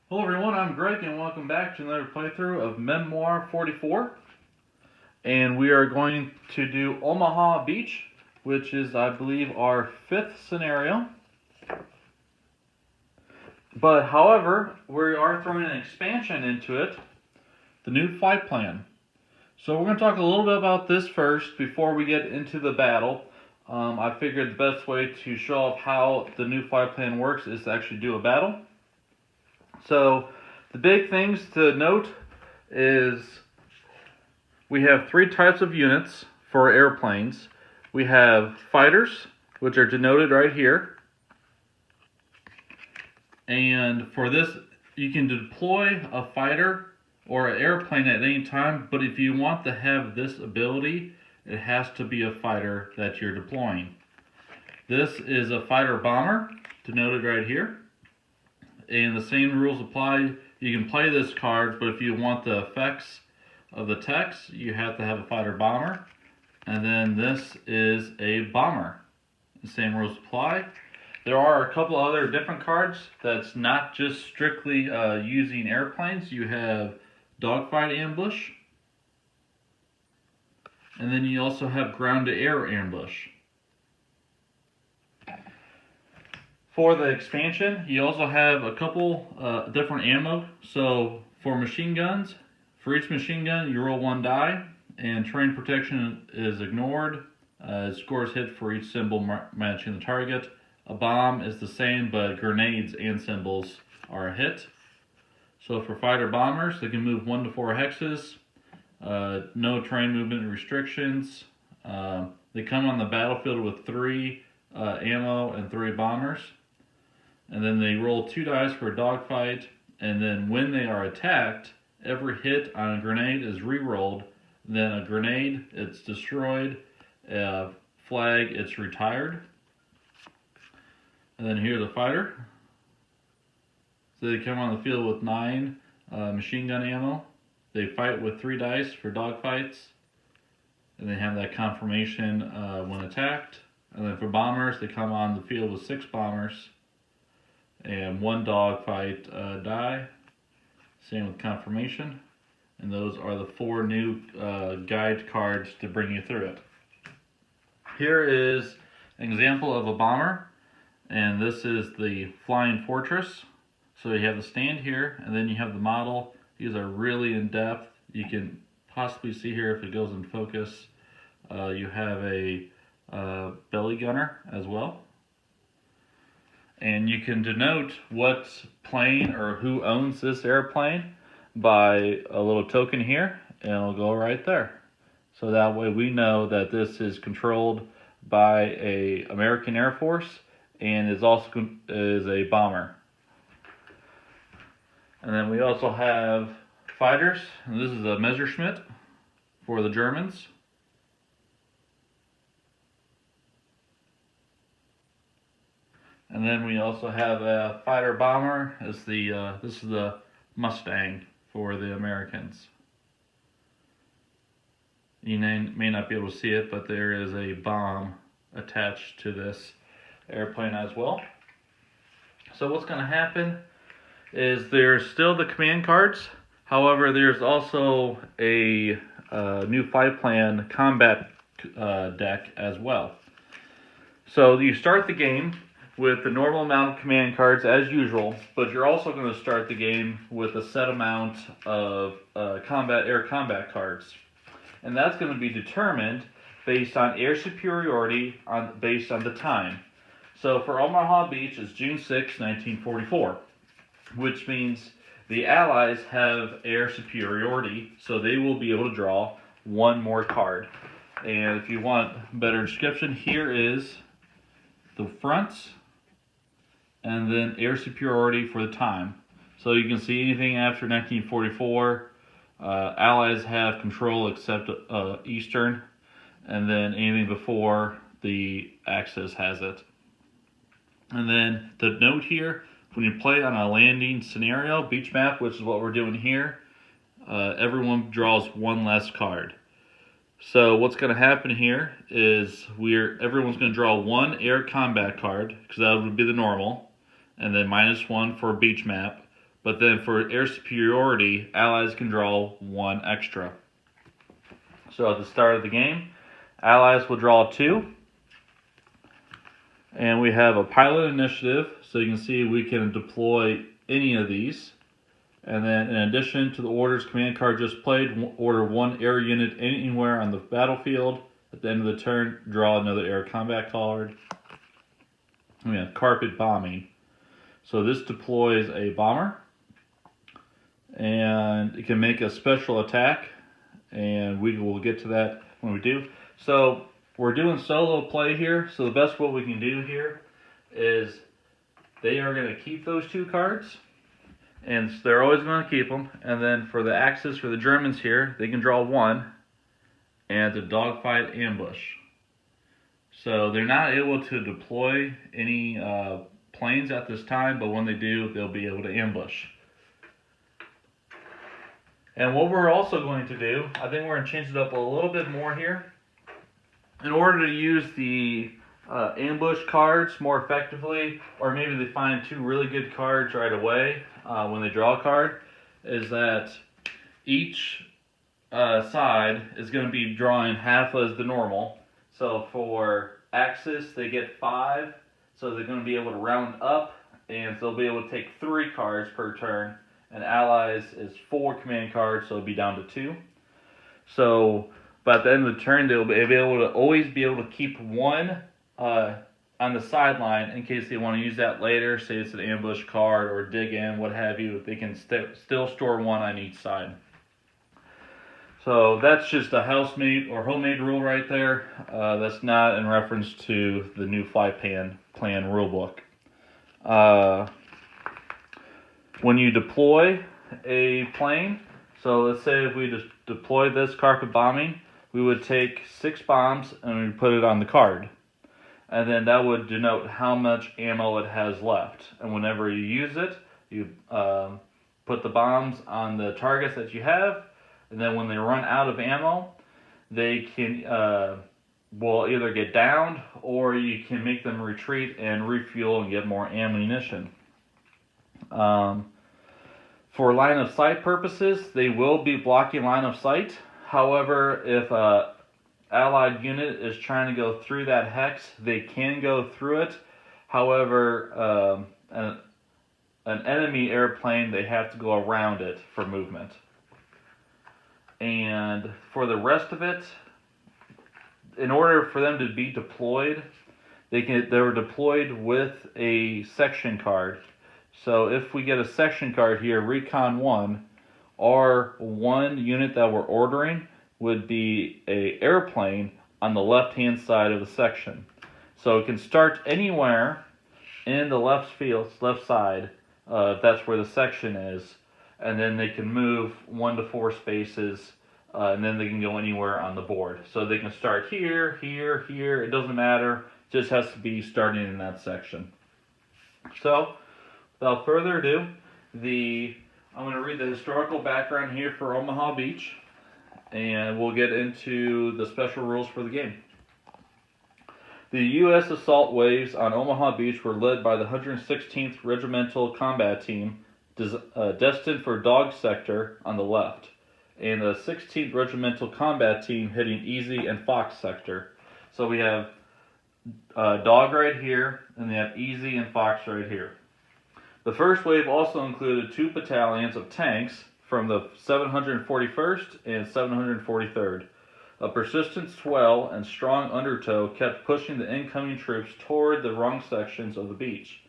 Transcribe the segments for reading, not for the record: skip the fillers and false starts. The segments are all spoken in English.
Hello everyone, I'm Greg and welcome back to another playthrough of Memoir 44. And we are going to do Omaha Beach, which is, I believe, our 5th scenario. But however, we are throwing an expansion into it, the new flight plan. So we're going to talk a little bit about this first before we get into the battle. I figured the best way to show off how the new flight plan works is to actually do a battle. So the big things to note is we have 3 types of units for airplanes. We have fighters, which are denoted right here. And for this, you can deploy a fighter or an airplane at any time, but if you want to have this ability, it has to be a fighter that you're deploying. This is a fighter bomber, denoted right here. And the same rules apply. You can play this card, but if you want the effects of the text, you have to have a fighter bomber. And then this is a bomber. The same rules apply. There are a couple other different cards that's not just strictly using airplanes. You have dogfight ambush. And then you also have ground-to-air ambush. For the expansion, you also have a couple different ammo. So for machine guns, for each machine gun, you roll 1 die, and terrain protection is ignored. Scores hit for each symbol matching the target. A bomb is the same, but grenades and symbols are a hit. So for fighter bombers, they can move 1 to 4 hexes. No terrain movement restrictions. They come on the battlefield with 3 ammo and 3 bombers. And then they roll 2 dice for a dogfight. And then when they are attacked, every hit on a grenade is re-rolled. Then a grenade, it's destroyed. Flag, it's retired. And then here's a fighter. So they come on the field with 9 machine gun ammo. They fight with 3 dice for dogfights. And they have that confirmation when attacked. And then for bombers, they come on the field with 6 bombers. And 1 dogfight die. Same with confirmation. And those are the 4 new guide cards to bring you through it. Here is an example of a bomber. And this is the Flying Fortress. So you have the stand here, and then you have the model. These are really in depth. You can possibly see here if it goes in focus. You have a belly gunner as well. And you can denote what plane or who owns this airplane by a little token here, and it'll go right there. So that way we know that this is controlled by a American Air Force and is also is a bomber. And then we also have fighters, and this is a Messerschmitt for the Germans. And then we also have a fighter bomber. This is the Mustang for the Americans. You may not be able to see it, but there is a bomb attached to this airplane as well. So what's going to happen is there's still the command cards. However, there's also a new flight plan combat deck as well. So you start the game with the normal amount of command cards as usual, but you're also going to start the game with a set amount of air combat cards. And that's going to be determined based on air superiority based on the time. So for Omaha Beach, it's June 6, 1944, which means the Allies have air superiority, so they will be able to draw 1 more card. And if you want a better description, here is the fronts, and then air superiority for the time. So you can see anything after 1944, Allies have control except Eastern, and then anything before the Axis has it. And then the note here, when you play on a landing scenario, beach map, which is what we're doing here, everyone draws 1 less card. So what's going to happen here is everyone's going to draw 1 air combat card, because that would be the normal, and then -1 for beach map. But then for air superiority, Allies can draw 1 extra. So at the start of the game, Allies will draw 2. And we have a pilot initiative, so you can see we can deploy any of these. And then in addition to the orders command card just played, order 1 air unit anywhere on the battlefield. At the end of the turn, draw another air combat card. We have carpet bombing. So this deploys a bomber, and it can make a special attack, and we will get to that when we do. So we're doing solo play here, so the best what we can do here is they are going to keep those 2 cards, and so they're always going to keep them. And then for the Axis for the Germans here, they can draw 1, and the dogfight ambush. So they're not able to deploy any planes at this time, but when they do, they'll be able to ambush. And what we're also going to do, I think we're going to change it up a little bit more here. In order to use the ambush cards more effectively, or maybe they find 2 really good cards right away when they draw a card, is that each side is going to be drawing half as the normal. So for Axis, they get 5, so they're going to be able to round up, and so they'll be able to take 3 cards per turn. And Allies is 4 command cards, so it'll be down to 2. So by the end of the turn, they'll be able to always be able to keep 1 on the sideline in case they want to use that later. Say it's an ambush card or dig in, what have you. They can still store 1 on each side. So that's just a housemate or homemade rule right there. That's not in reference to the new fly plan rulebook. When you deploy a plane, so let's say if we just deploy this carpet bombing, we would take 6 bombs and we put it on the card. And then that would denote how much ammo it has left. And whenever you use it, you put the bombs on the targets that you have. And then when they run out of ammo, they can will either get downed or you can make them retreat and refuel and get more ammunition. For line of sight purposes, they will be blocking line of sight. However, if a allied unit is trying to go through that hex, they can go through it. However, an enemy airplane, they have to go around it for movement. And for the rest of it, in order for them to be deployed, they were deployed with a section card. So if we get a section card here, Recon 1, our 1 unit that we're ordering would be an airplane on the left-hand side of the section. So it can start anywhere in the left side, if that's where the section is, and then they can move 1 to 4 spaces, and then they can go anywhere on the board. So they can start here, here, here, it doesn't matter, it just has to be starting in that section. So, without further ado, I'm going to read the historical background here for Omaha Beach, and we'll get into the special rules for the game. The U.S. assault waves on Omaha Beach were led by the 116th Regimental Combat Team, destined for Dog Sector on the left, and the 16th Regimental Combat Team hitting Easy and Fox Sector. So we have Dog right here, and they have Easy and Fox right here. The first wave also included 2 battalions of tanks from the 741st and 743rd. A persistent swell and strong undertow kept pushing the incoming troops toward the wrong sections of the beach.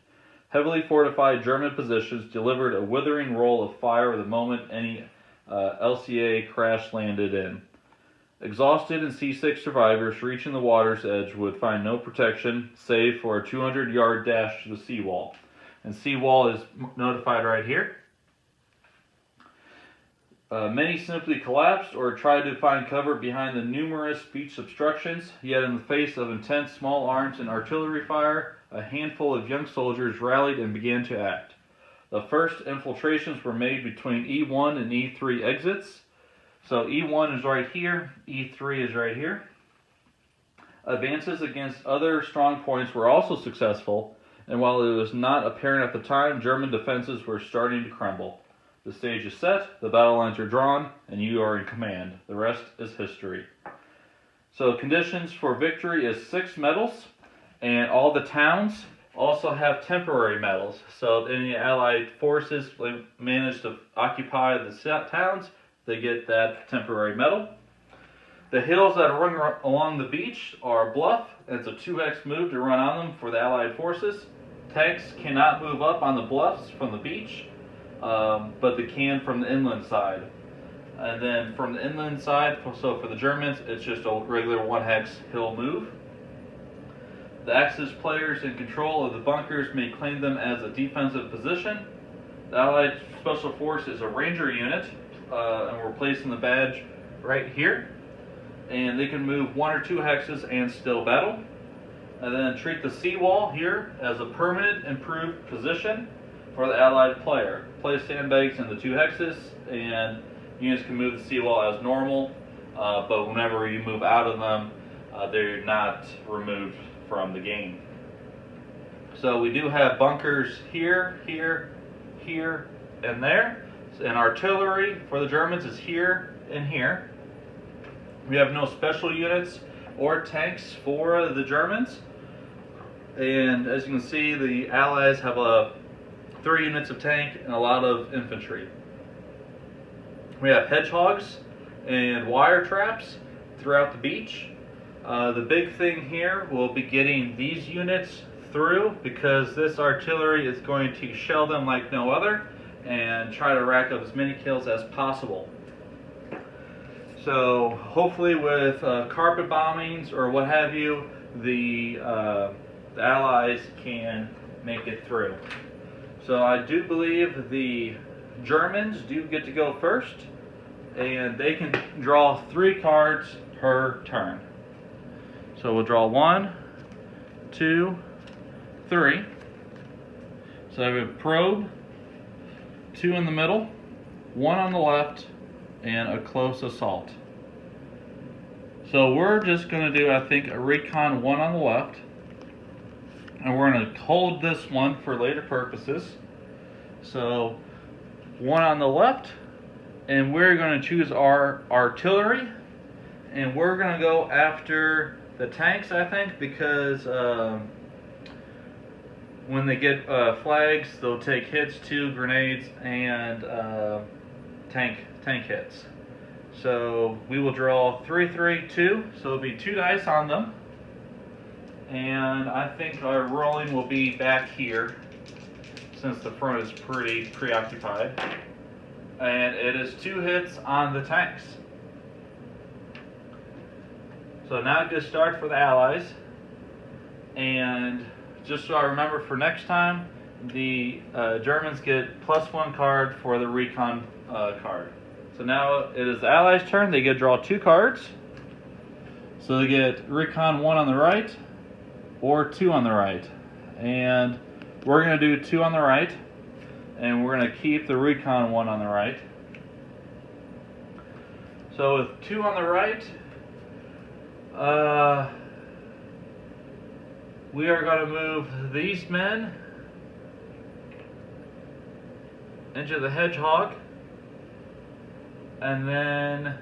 Heavily fortified German positions delivered a withering roll of fire the moment any LCA crash landed in. Exhausted and seasick survivors reaching the water's edge would find no protection save for a 200-yard dash to the seawall. And seawall is notified right here. Many simply collapsed or tried to find cover behind the numerous beach obstructions, yet in the face of intense small arms and artillery fire, a handful of young soldiers rallied and began to act. The first infiltrations were made between E1 and E3 exits. So E1 is right here, E3 is right here. Advances against other strong points were also successful, and while it was not apparent at the time, German defenses were starting to crumble. The stage is set, the battle lines are drawn, and you are in command. The rest is history. So conditions for victory is 6 medals, and all the towns also have temporary medals. So if any Allied forces manage to occupy the towns, they get that temporary medal. The hills that run along the beach are bluff, and it's a 2x move to run on them for the Allied forces. Tanks cannot move up on the bluffs from the beach, but they can from the inland side. And then from the inland side, so for the Germans, it's just a regular 1-hex hill move. The Axis players in control of the bunkers may claim them as a defensive position. The Allied Special Force is a ranger unit, and we're placing the badge right here. And they can move 1 or 2 hexes and still battle. And then treat the seawall here as a permanent improved position for the Allied player. Place sandbags in the 2 hexes, and units can move the seawall as normal, but whenever you move out of them, they're not removed from the game. So we do have bunkers here, here, here, and there. And artillery for the Germans is here and here. We have no special units or tanks for the Germans. And as you can see, the Allies have 3 units of tank and a lot of infantry. We have hedgehogs and wire traps throughout the beach. The big thing here will be getting these units through, because this artillery is going to shell them like no other and try to rack up as many kills as possible. So hopefully with carpet bombings or what have you, the Allies can make it through. So I do believe the Germans do get to go first, and they can draw 3 cards per turn. So we'll draw 1, 2, 3. So I have a probe, 2 in the middle, 1 on the left, and a close assault. So we're just going to do, I think, a recon 1 on the left, and we're going to hold this one for later purposes. So 1 on the left, and we're going to choose our artillery, and we're going to go after the tanks, I think, because when they get flags, they'll take hits, 2 grenades, and tank hits. So we will draw 3, 3, 2. So it'll be 2 dice on them, and I think our rolling will be back here since the front is pretty preoccupied. And it is 2 hits on the tanks. So now a good start for the Allies. And just so I remember for next time, the Germans get +1 card for the recon card. So now it is the Allies' turn. They get to draw 2 cards. So they get recon 1 on the right or 2 on the right. And we're going to do 2 on the right. And we're going to keep the recon 1 on the right. So with 2 on the right, we are going to move these men into the hedgehog, and then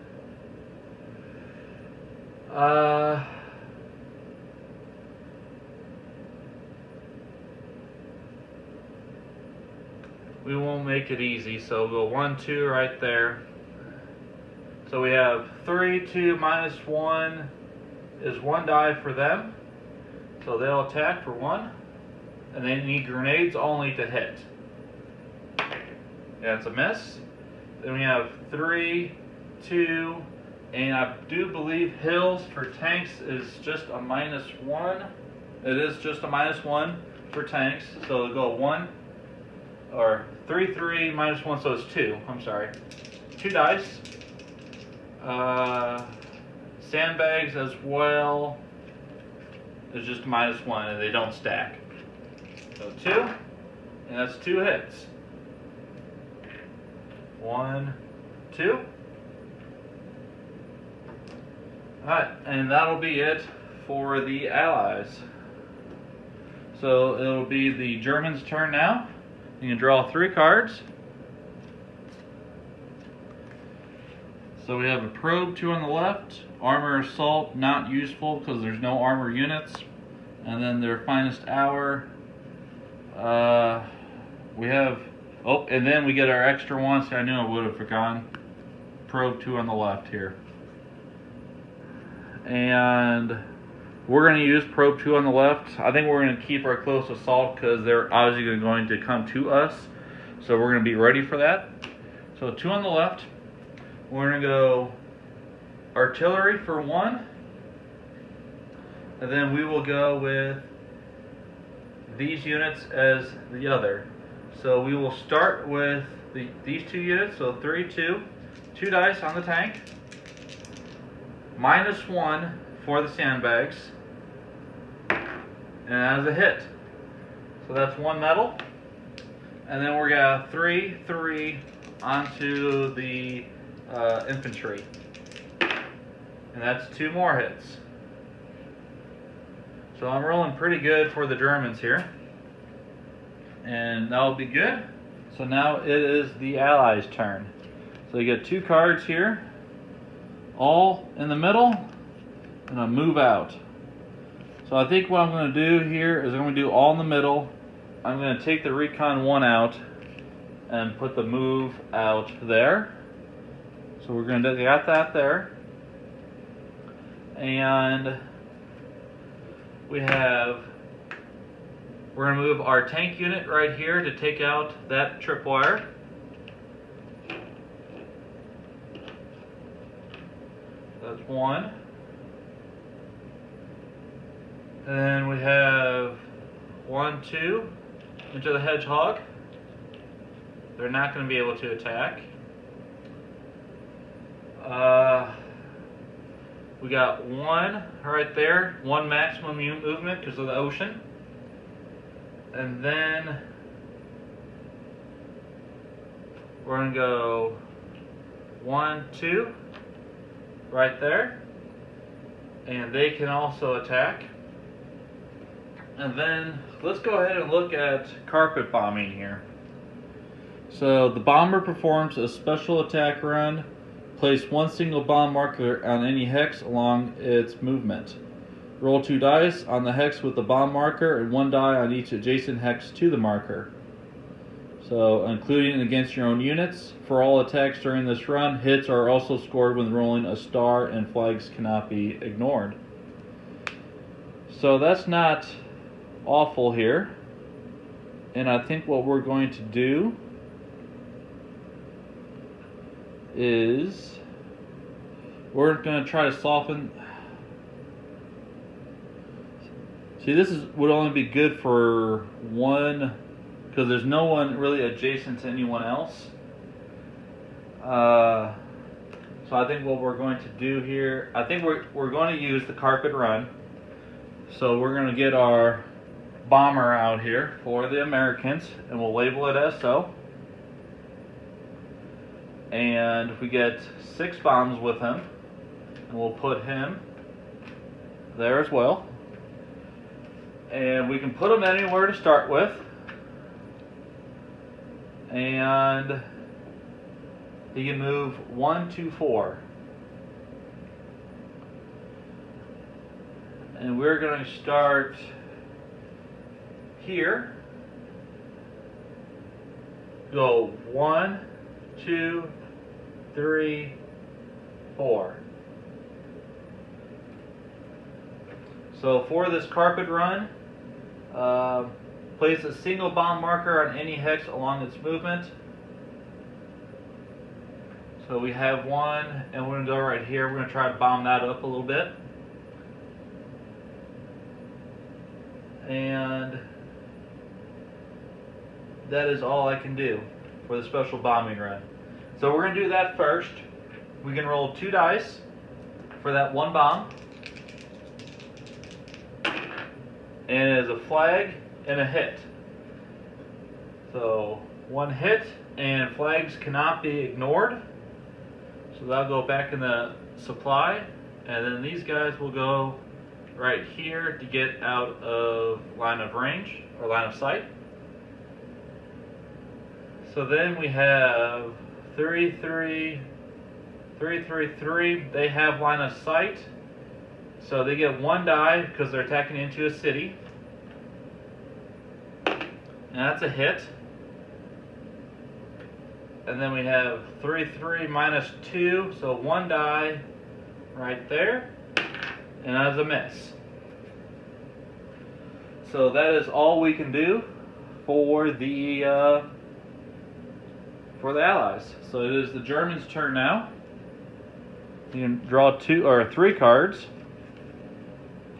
we won't make it easy, so we'll go 1, 2 right there. So we have 3, 2, -1 is 1 die for them. So they'll attack for 1. And they need grenades only to hit. That's a miss. Then we have 3, 2, and I do believe hills for tanks is just a -1. It is just a -1 for tanks. So they'll go 1, or 3, 3, -1, so it's 2. I'm sorry. 2 dice. Sandbags as well is just -1, and they don't stack. So 2, and that's 2 hits. 1, 2. Alright, and that'll be it for the Allies. So it'll be the Germans' turn now. You can draw 3 cards. So we have a probe 2 on the left, armor assault not useful because there's no armor units, and then their finest hour. We have, oh, and then we get our extra one. See, I knew I would have forgotten. Probe 2 on the left here. And we're going to use probe 2 on the left. I think we're going to keep our close assault because they're obviously going to come to us. So we're going to be ready for that. So 2 on the left. We're going to go artillery for 1. And then we will go with these units as the other. So we will start with these 2 units. So 3, 2. 2 dice on the tank. -1 for the sandbags. And that is a hit. So that's 1 medal. And then we're going to 3, 3 onto the infantry. And that's 2 more hits. So I'm rolling pretty good for the Germans here. And that'll be good. So now it is the Allies' turn. So you get 2 cards here. All in the middle. And a move out. So I think what I'm going to do here is I'm going to do all in the middle. I'm going to take the Recon 1 out and put the move out there. So we're going to get that there. And we're going to move our tank unit right here to take out that tripwire. That's 1. And then we have 1, 2 into the hedgehog. They're not going to be able to attack. We got 1 right there, 1 maximum movement because of the ocean. And then we're going to go 1, 2 right there. And they can also attack. And then let's go ahead and look at carpet bombing here. So the bomber performs a special attack run. Place 1 single bomb marker on any hex along its movement. Roll 2 dice on the hex with the bomb marker and 1 die on each adjacent hex to the marker. So including against your own units. For all attacks during this run, hits are also scored when rolling a star and flags cannot be ignored. So that's not awful here. And I think what we're going to do is we're going to try to soften. See, this would only be good for 1 because there's no one really adjacent to anyone else. So I think what we're going to do here, I think we're going to use the carpet run. So we're going to get our bomber out here for the Americans, and we'll label it as so. And we get 6 bombs with him, and we'll put him there as well. And we can put him anywhere to start with. And he can move 1, 2, 4. And we're going to start here. Go 1, 2, 3, 4. So for this carpet run, place a single bomb marker on any hex along its movement. So we have 1, and we're going to go right here. We're going to try to bomb that up a little bit. And that is all I can do for the special bombing run. So we're going to do that first. We can roll 2 dice for that 1 bomb. And it is a flag and a hit. So 1 hit, and flags cannot be ignored. So that'll go back in the supply. And then these guys will go right here to get out of line of range or line of sight. So then we have 3-3, 3-3-3. They have line of sight, so they get 1 die because they're attacking into a city, and that's a hit. And then we have 3-3 -2, so 1 die right there, and that's a miss. So that is all we can do for the Allies. So it is the Germans' turn now. You can draw 2 or 3 cards.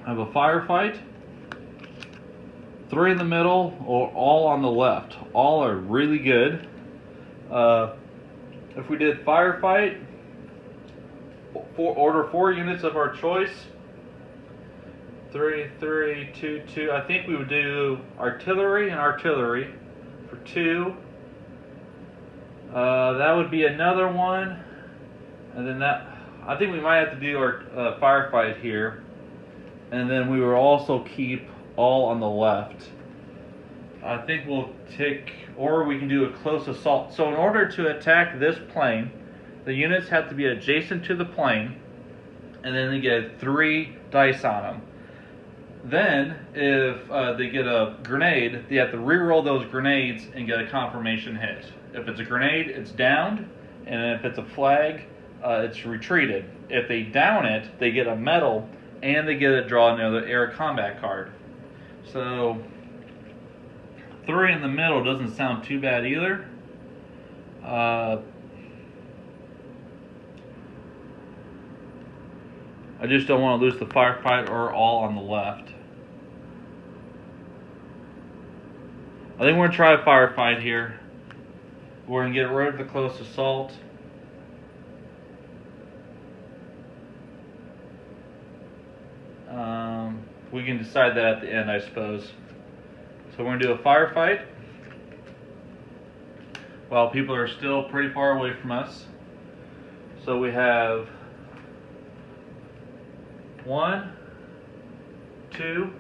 Have a firefight, 3 in the middle, or all on the left. All are really good. If we did firefight, order 4 units of our choice. 3, 3, 2, 2. I think we would do artillery and artillery for 2. That would be another one, and then I think we might have to do our firefight here, and then we will also keep all on the left. I think we'll or we can do a close assault. So in order to attack this plane, the units have to be adjacent to the plane, and then they get 3 dice on them. Then, if they get a grenade, they have to re-roll those grenades and get a confirmation hit. If it's a grenade, it's downed, and if it's a flag, it's retreated. If they down it, they get a medal, and they get to draw another air combat card. So 3 in the middle doesn't sound too bad either. I just don't want to lose the firefight or all on the left. I think we're going to try a firefight here. We're going to get rid of the close assault. We can decide that at the end, I suppose. So we're going to do a firefight while people are still pretty far away from us. So we have 1, 2,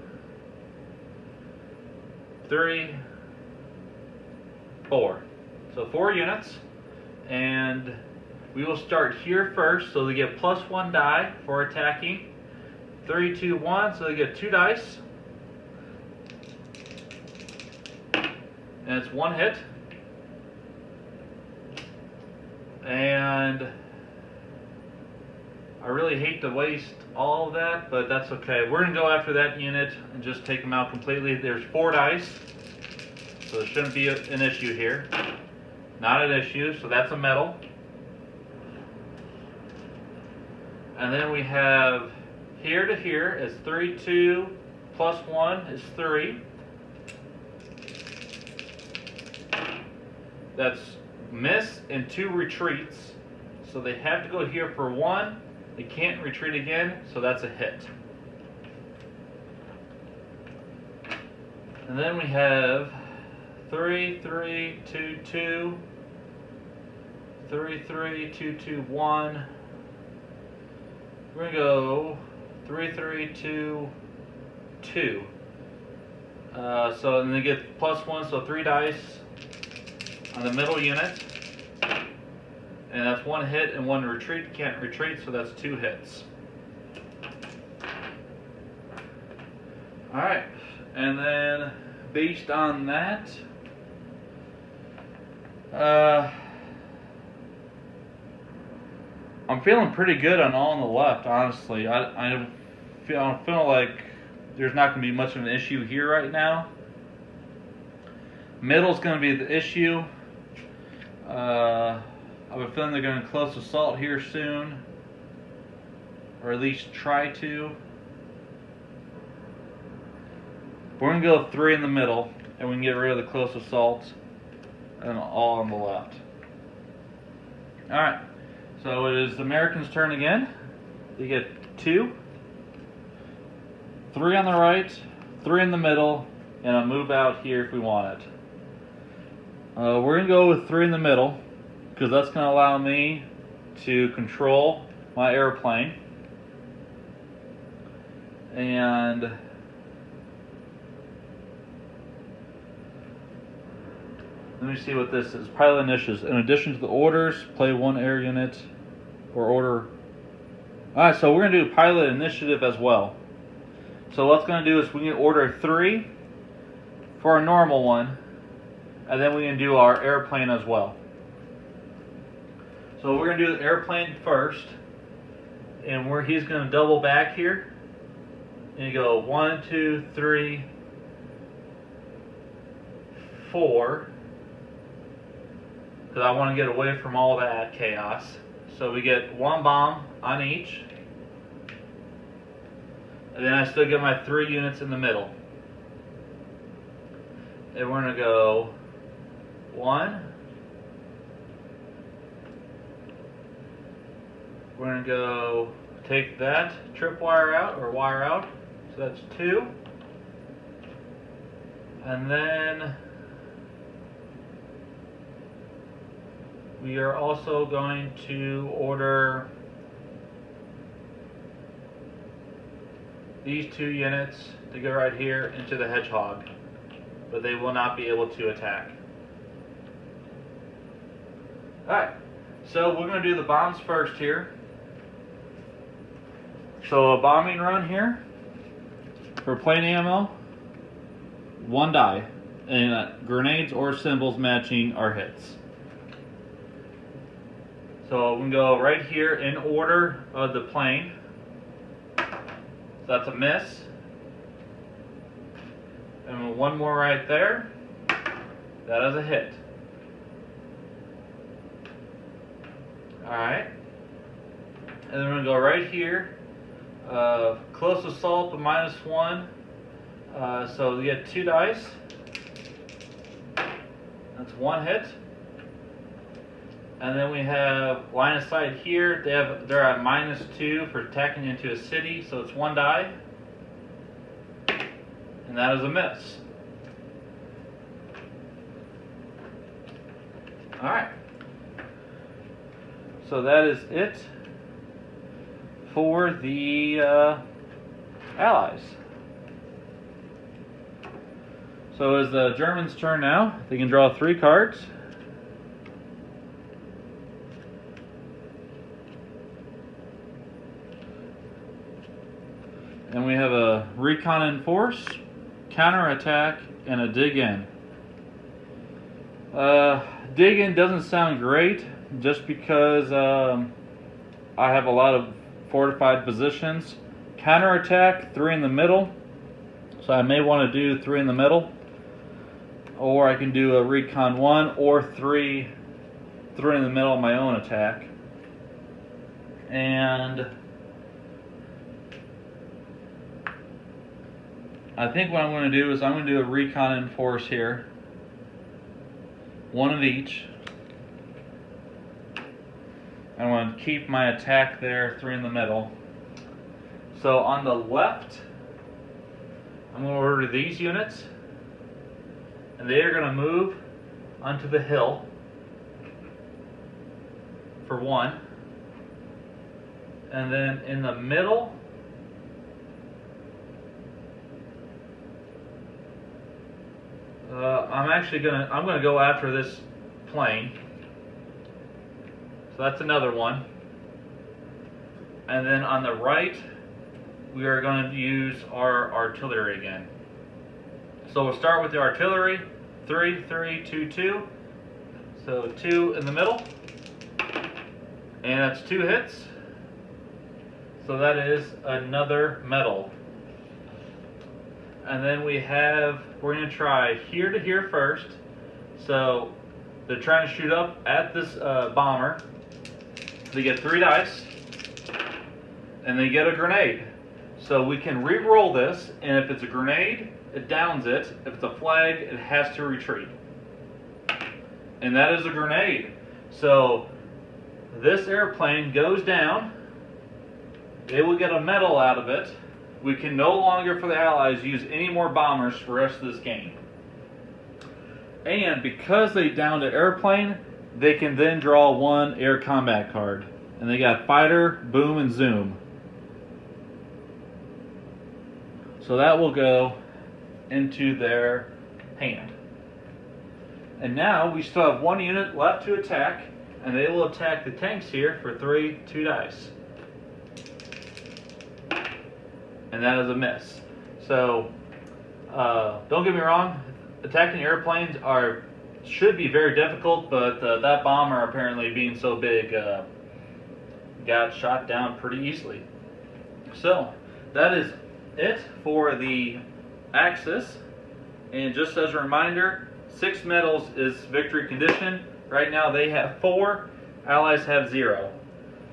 3, 4. So 4 units, and we will start here first. So they get +1 die for attacking. 3, 2, 1. So they get 2 dice, and it's 1 hit. And I really hate to waste all of that, but that's okay. We're going to go after that unit and just take them out completely. There's 4 dice, so there shouldn't be an issue here. Not an issue, so that's a medal. And then we have here to here is 3, 2, +1 is 3. That's miss and 2 retreats. So they have to go here for 1. They can't retreat again, so that's a hit. And then we have 3, 3, 2, 2, 3, 3, 2, 2, 1. We're going to go 3, 3, 2, 2. So then they get +1, so 3 dice on the middle unit. And that's 1 hit and 1 retreat. Can't retreat, so that's 2 hits. Alright, and then based on that, I'm feeling pretty good on all on the left, honestly. I'm feeling like there's not going to be much of an issue here right now. Middle's going to be the issue. I have a feeling they're going to close assault here soon, or at least try to. We're going to go 3 in the middle, and we can get rid of the close assault, and all on the left. Alright, so it is the Americans' turn again. They get 2, 3 on the right, 3 in the middle, and a move out here if we want it. We're going to go with 3 in the middle, because that's going to allow me to control my airplane. And let me see what this is. Pilot initiatives. In addition to the orders, play one air unit or order. Alright, so we're going to do pilot initiative as well. So what's going to do is we can order 3 for a normal one, and then we can do our airplane as well. So we're going to do the airplane first, and he's going to double back here. And you go 1, 2, 3, 4. Because I want to get away from all that chaos. So we get 1 bomb on each. And then I still get my 3 units in the middle. And we're going to go 1. We're going to go take that tripwire out, or wire out. So that's 2. And then we are also going to order these 2 units to go right here into the hedgehog, but they will not be able to attack. Alright, so we're going to do the bombs first here. So a bombing run here for plain ammo, 1 die, and grenades or symbols matching our hits. So we can go right here in order of the plane. So that's a miss. And 1 more right there. That is a hit. Alright. And then we're going to go right here. Close assault, a -1. So we get 2 dice. That's 1 hit. And then we have line of sight here. They're at -2 for attacking into a city, so it's 1 die. And that is a miss. Alright. So that is it for the Allies. So it's the Germans' turn now. They can draw 3 cards. And we have a recon enforce, counterattack, and a dig in. Dig in doesn't sound great just because I have a lot of fortified positions. Counterattack, 3 in the middle. So I may want to do 3 in the middle. Or I can do a recon 1 or 3 in the middle of my own attack. And I think what I'm going to do is I'm going to do a recon enforce here. 1 of each. I'm going to keep my attack there, 3 in the middle. So on the left, I'm going to order these units. And they are going to move onto the hill for 1. And then in the middle, I'm gonna go after this plane. So that's another one. And then on the right, we are going to use our artillery again. So we'll start with the artillery. 3, 3, 2, 2. So 2 in the middle. And that's 2 hits. So that is another medal. And then we're going to try here to here first. So they're trying to shoot up at this bomber. They get 3 dice. And they get a grenade. So we can re-roll this, and if it's a grenade, it downs it. If it's a flag, it has to retreat. And that is a grenade. So this airplane goes down. They will get a medal out of it. We can no longer, for the Allies, use any more bombers for the rest of this game. And because they downed an airplane, they can then draw 1 air combat card. And they got fighter, boom, and zoom. So that will go into their hand. And now we still have one unit left to attack, and they will attack the tanks here for 2 dice. And that is a miss. So don't get me wrong, attacking airplanes should be very difficult, but that bomber, apparently being so big, got shot down pretty easily. So that is it for the Axis. And just as a reminder, 6 medals is victory condition. Right now they have 4, Allies have 0.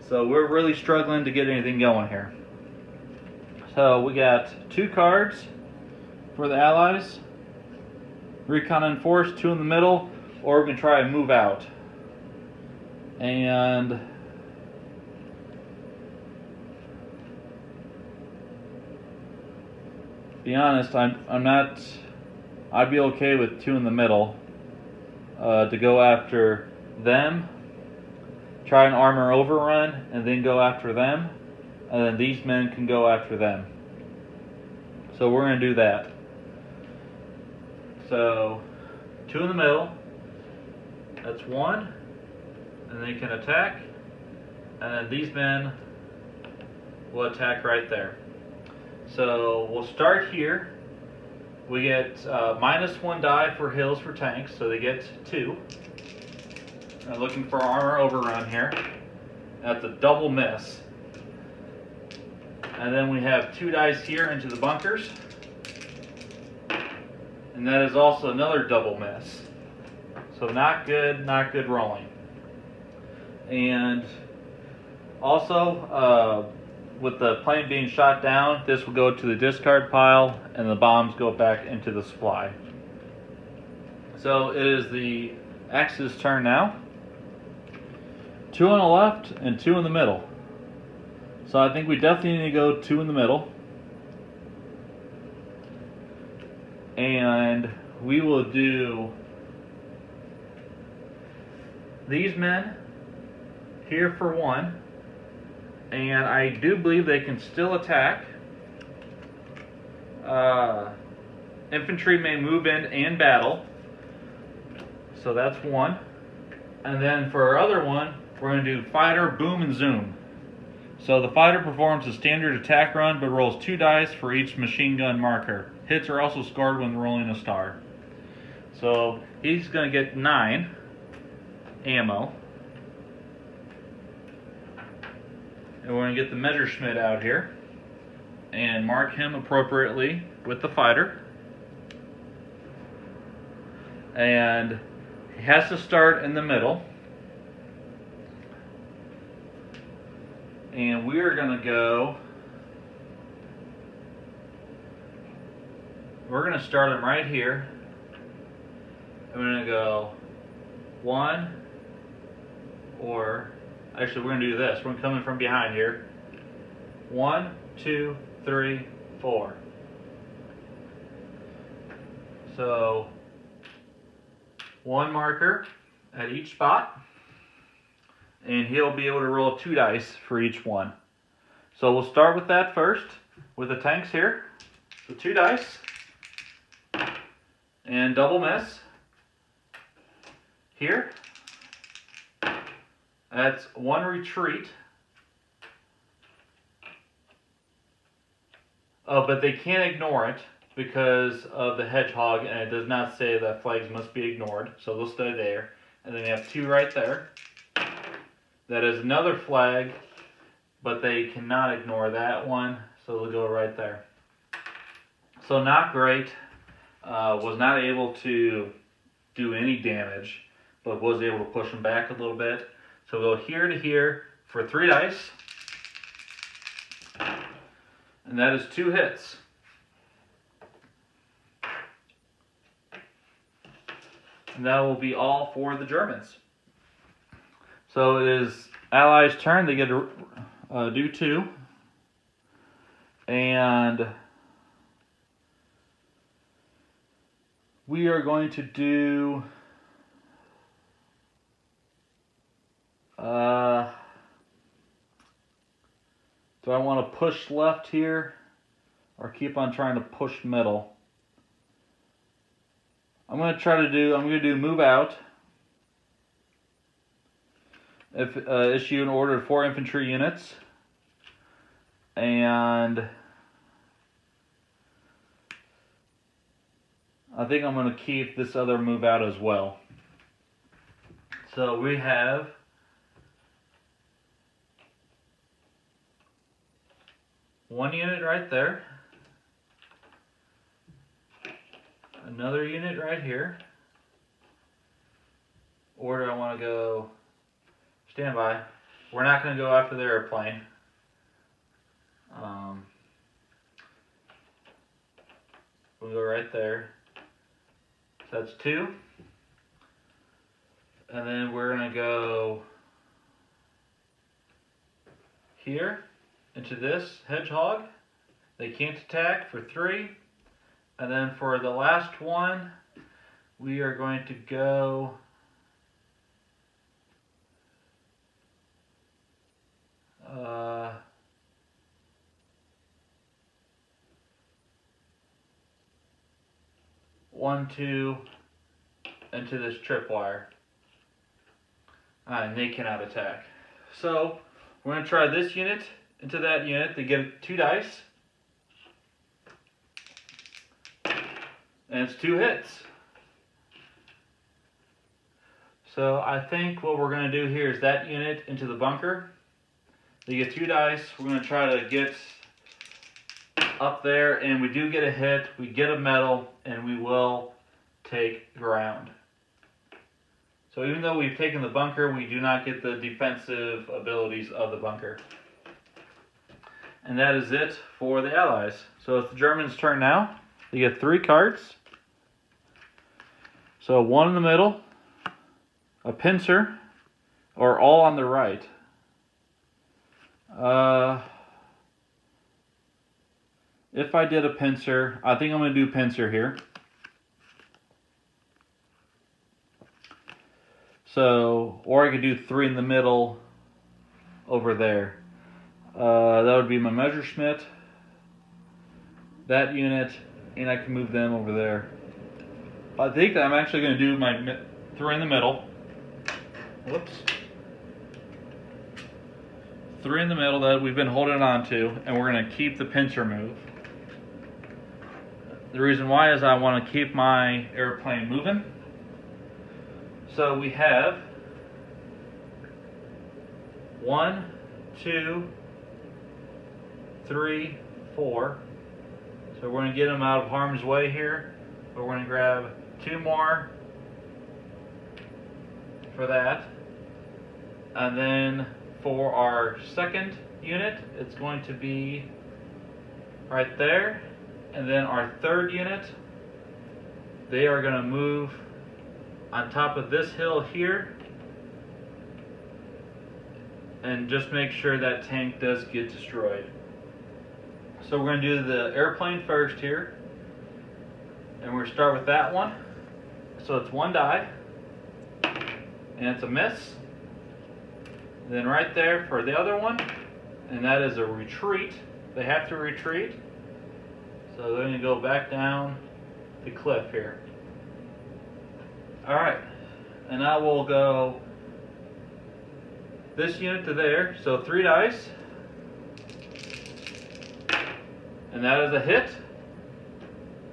So we're really struggling to get anything going here. So we got 2 cards for the Allies. Recon and Force, 2 in the middle, or we can try and move out. And be honest, I'd be okay with 2 in the middle to go after them, try an armor overrun, and then go after them, and then these men can go after them. So we're going to do that. So 2 in the middle, that's 1, and they can attack, and then these men will attack right there. So we'll start here. We get -1 die for hills for tanks, so they get 2. I'm looking for armor overrun here. That's a double miss. And then we have 2 dice here into the bunkers. And that is also another double miss. So not good rolling. And also, with the plane being shot down, this will go to the discard pile, and the bombs go back into the supply. So it is the Axis turn now. 2 on the left and 2 in the middle. So I think we definitely need to go 2 in the middle. And we will do these men here for 1. And I do believe they can still attack. Infantry may move in and battle. So that's 1. And then for our other one, we're going to do fighter, boom, and zoom. So the fighter performs a standard attack run, but rolls 2 dice for each machine gun marker. Hits are also scored when rolling a star. So he's going to get 9 ammo. And we're going to get the Messerschmitt out here and mark him appropriately with the fighter. And he has to start in the middle. And we're going to start him right here. And we're going to go 1, or actually we're going to do this. We're going to come in from behind here. 1, 2, 3, 4. So 1 marker at each spot. And he'll be able to roll 2 dice for each one. So we'll start with that first, with the tanks here. So 2 dice. And double miss. Here. That's 1 retreat. Oh, but they can't ignore it because of the hedgehog, and it does not say that flags must be ignored. So they'll stay there. And then you have 2 right there. That is another flag, but they cannot ignore that one, so they'll go right there. So not great. Was not able to do any damage, but was able to push them back a little bit. So we'll go here to here for 3 dice. And that is 2 hits. And that will be all for the Germans. So it is Allies' turn. They get to do 2. And we are going to do do I want to push left here? or keep on trying to push middle. I'm going to do move out. If issue an order of 4 infantry units, and I think I'm going to keep this other move out as well. So we have one unit right there, another unit right here. Order I want to go standby. We're not going to go after the airplane. We'll go right there. So that's 2. And then we're going to go here into this hedgehog. They can't attack for 3. And then for the last one, we are going to go one, 2 into this tripwire. And they cannot attack. So we're going to try this unit into that unit. They get 2 dice. And it's 2 hits. So I think what we're going to do here is that unit into the bunker. They get 2 dice. We're going to try to get up there, and we do get a hit. We get a medal, and we will take ground. So even though we've taken the bunker, we do not get the defensive abilities of the bunker. And that is it for the Allies. So it's the Germans' turn now. They get 3 cards. So 1 in the middle, a pincer, or all on the right. If I did a pincer, I think I'm going to do pincer here. So, or I could do 3 in the middle over there. That would be my Messerschmitt, that unit, and I can move them over there. I think that I'm actually going to do my 3 in the middle. Whoops. 3 in the middle that we've been holding on to, and we're going to keep the pincer move. The reason why is I want to keep my airplane moving. So we have 1, 2, 3, 4. So we're going to get them out of harm's way here. But we're going to grab 2 more for that. And then for our second unit, it's going to be right there. And then our third unit, they are going to move on top of this hill here, and just make sure that tank does get destroyed. So we're going to do the airplane first here, and we're going to start with that one. So it's 1 die, and it's a miss. And then right there for the other one, and that is a retreat. They have to retreat, so they're going to go back down the cliff here. Alright, and I will go this unit to there, so 3 dice, and that is a hit,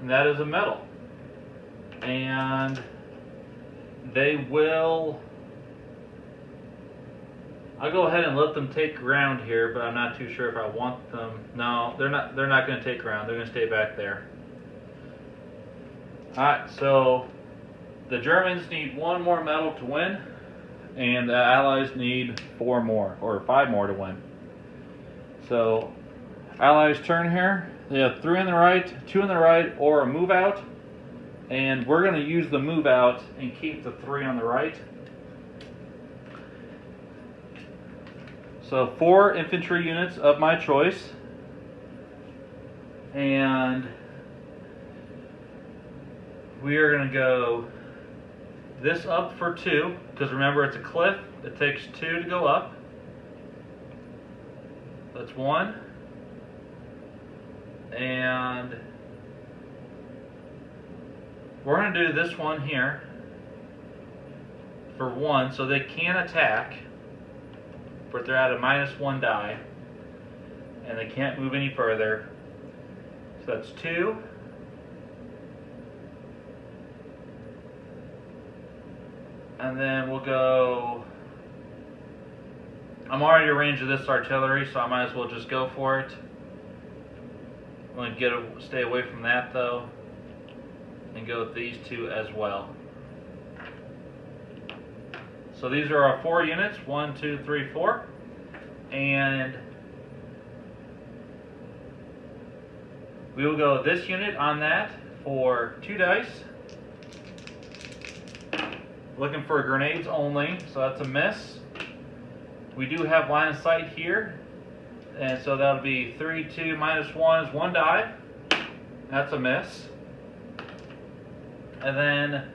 and that is a medal, and they will, I'll go ahead and let them take ground here, but I'm not too sure if I want them. No, they're not going to take ground, they're going to stay back there. Alright, so the Germans need 1 more medal to win, and the Allies need 4 more, or 5 more to win. So, Allies' turn here. They have 3 on the right, 2 on the right, or a move out. And we're going to use the move out and keep the 3 on the right. So 4 infantry units of my choice. And we are going to go this up for 2, because remember it's a cliff. It takes 2 to go up. That's 1. And we're going to do this one here for 1, so they can attack, but they're at a -1 die, and they can't move any further. So that's 2. And then we'll go. I'm already arranged with this artillery, so I might as well just go for it. I'm going to stay away from that though, and go with these 2 as well. So these are our 4 units, 1, 2, 3, 4, and we will go this unit on that for 2 dice. Looking for grenades only, so that's a miss. We do have line of sight here, and so that'll be 3, 2, -1 is 1 die. That's a miss. And then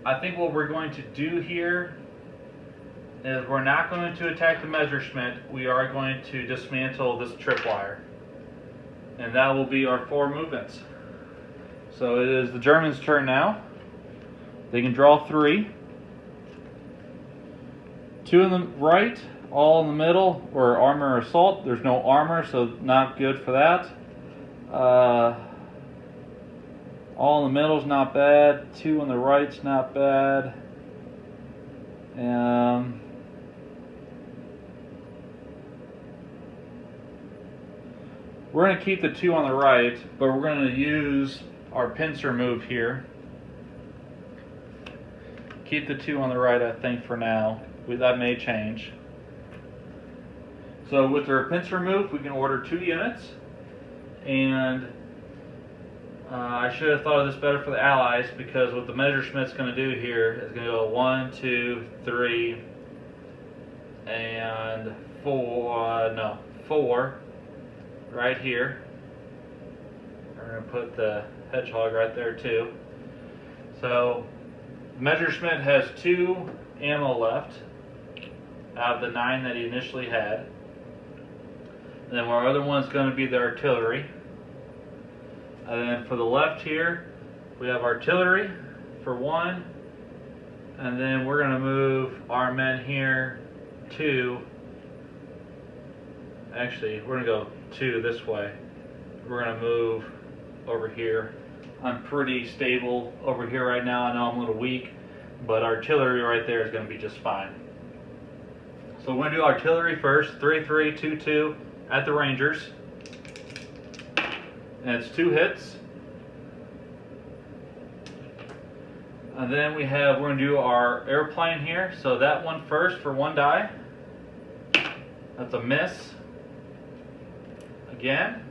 I think what we're going to do here is we're not going to attack the Messerschmitt. We are going to dismantle this tripwire. And that will be our 4 movements. So it is the Germans' turn now. They can draw 3. 2 in the right, all in the middle, or armor or assault. There's no armor, so not good for that. All in the middle is not bad. 2 on the right's not bad. We're going to keep the 2 on the right, but we're going to use our pincer move here. Keep the 2 on the right, I think, for now. That may change. So with our pincer move, we can order 2 units. And I should have thought of this better for the Allies, because what the Messerschmitt's going to do here is going to go 1, 2, 3, and 4 right here. We're going to put the hedgehog right there too. So Messerschmitt has 2 ammo left out of the 9 that he initially had. And then our other one's going to be the artillery. And then for the left here, we have artillery for 1. And then we're going to move our men here 2. Actually, we're going to go 2 this way. We're going to move over here. I'm pretty stable over here right now. I know I'm a little weak, but artillery right there is going to be just fine. So we're going to do artillery first. 3, 3, 2, 2 at the Rangers. And it's 2 hits. And then we're going to do our airplane here. So that one first for 1 die. That's a miss. Again.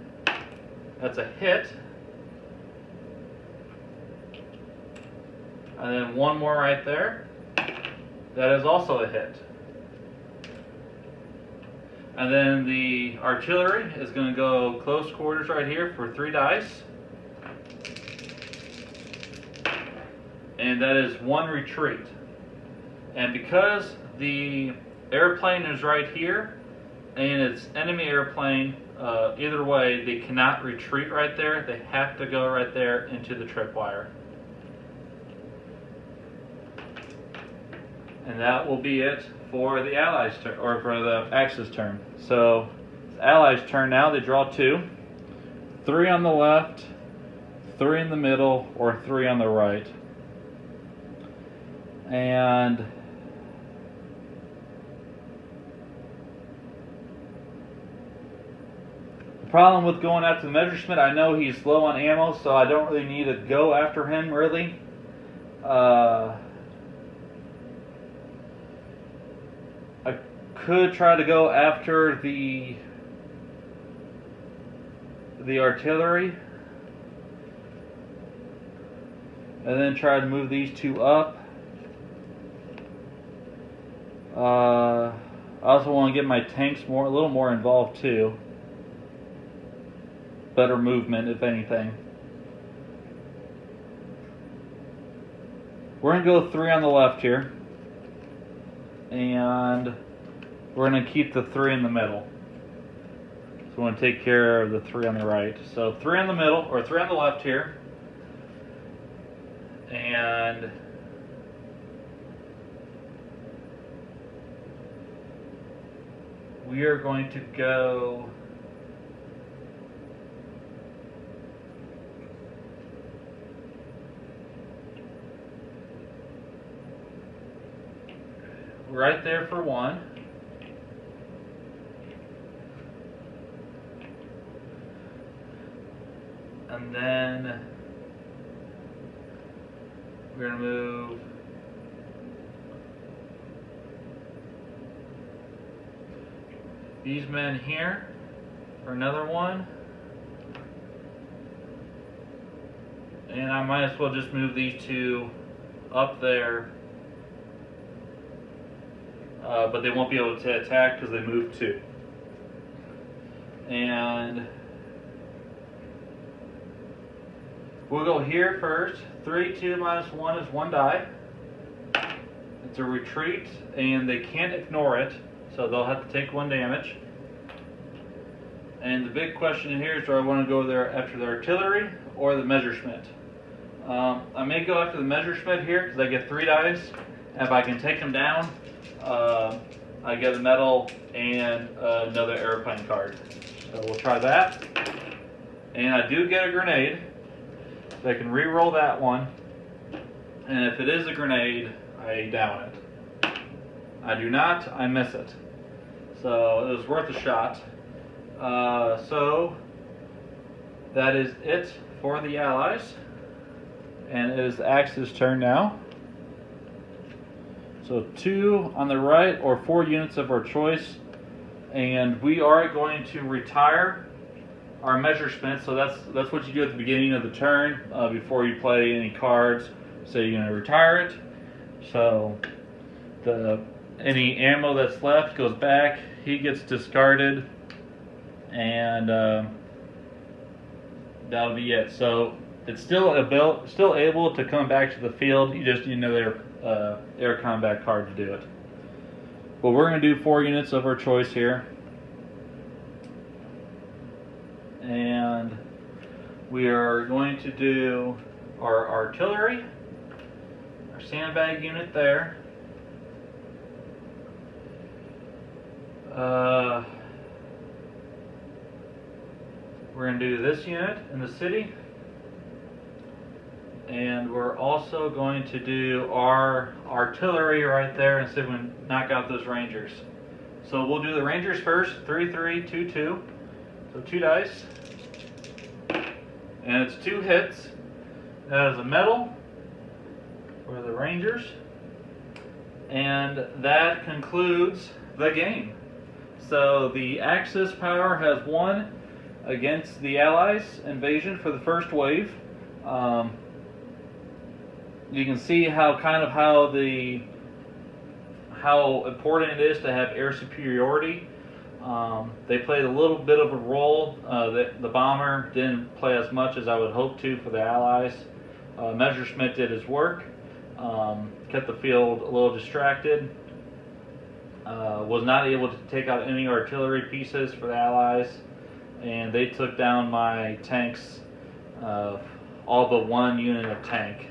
That's a hit. And then 1 more right there. That is also a hit. And then the artillery is going to go close quarters right here for 3 dice. And that is 1 retreat. And because the airplane is right here, and it's enemy airplane, either way, they cannot retreat right there. They have to go right there into the tripwire. And that will be it for the Allies' turn, or for the Axis turn. So, the Allies' turn now. They draw 2. 3 on the left, 3 in the middle, or 3 on the right. And the problem with going after the Messerschmitt, I know he's low on ammo, so I don't really need to go after him, really. I could try to go after the artillery, and then try to move these 2 up. I also want to get my tanks a little more involved too. Better movement, if anything. We're going to go 3 on the left here. And we're going to keep the 3 in the middle. So So we want to take care of the 3 on the right. So 3 on the middle, or 3 on the left here. And we are going to go right there for 1. And then we're going to move these men here for another 1. And I might as well just move these 2 up there. But they won't be able to attack because they moved 2. And we'll go here first. 3, 2 minus 1 is 1 die. It's a retreat, and they can't ignore it, so they'll have to take 1 damage. And the big question here is, do I want to go there after the artillery or the Messerschmitt? I may go after the Messerschmitt here because I get 3 dice. And if I can take them down, I get a medal and another airplane card. So we'll try that. And I do get a grenade. So I can re-roll that one. And if it is a grenade, I down it. I do not, I miss it. So it was worth a shot. So that is it for the Allies. And it is the Axis turn now. So 2 on the right, or 4 units of our choice. And we are going to retire our Messerschmitt. So that's what you do at the beginning of the turn before you play any cards. So you're going to retire it. So any ammo that's left goes back. He gets discarded. And that'll be it. So it's still able to come back to the field. You just need another air combat card to do it. But we're going to do 4 units of our choice here. And we are going to do our artillery, our sandbag unit there. We're going to do this unit in the city. And we're also going to do our artillery right there and see if we can knock out those Rangers. So we'll do the Rangers first. 3, 3, 2, 2. So 2 dice. And it's 2 hits. That is a medal for the Rangers. And that concludes the game. So the Axis power has won against the Allies invasion for the first wave. You can see how important it is to have air superiority. They played a little bit of a role. The bomber didn't play as much as I would hope to for the Allies. Messerschmitt did his work, kept the field a little distracted. Was not able to take out any artillery pieces for the Allies, and they took down my tanks, all but 1 unit of tank.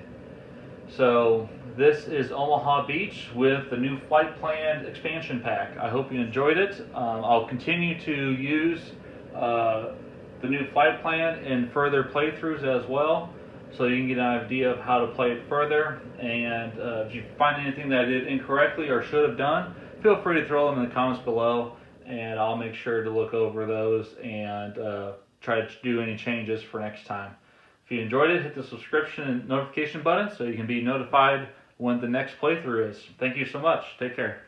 So this is Omaha Beach with the new Flight Plan expansion pack. I hope you enjoyed it. I'll continue to use the new Flight Plan in further playthroughs as well, so you can get an idea of how to play it further. And if you find anything that I did incorrectly or should have done, feel free to throw them in the comments below, and I'll make sure to look over those and try to do any changes for next time. If you enjoyed it, hit the subscription and notification button so you can be notified when the next playthrough is. Thank you so much. Take care.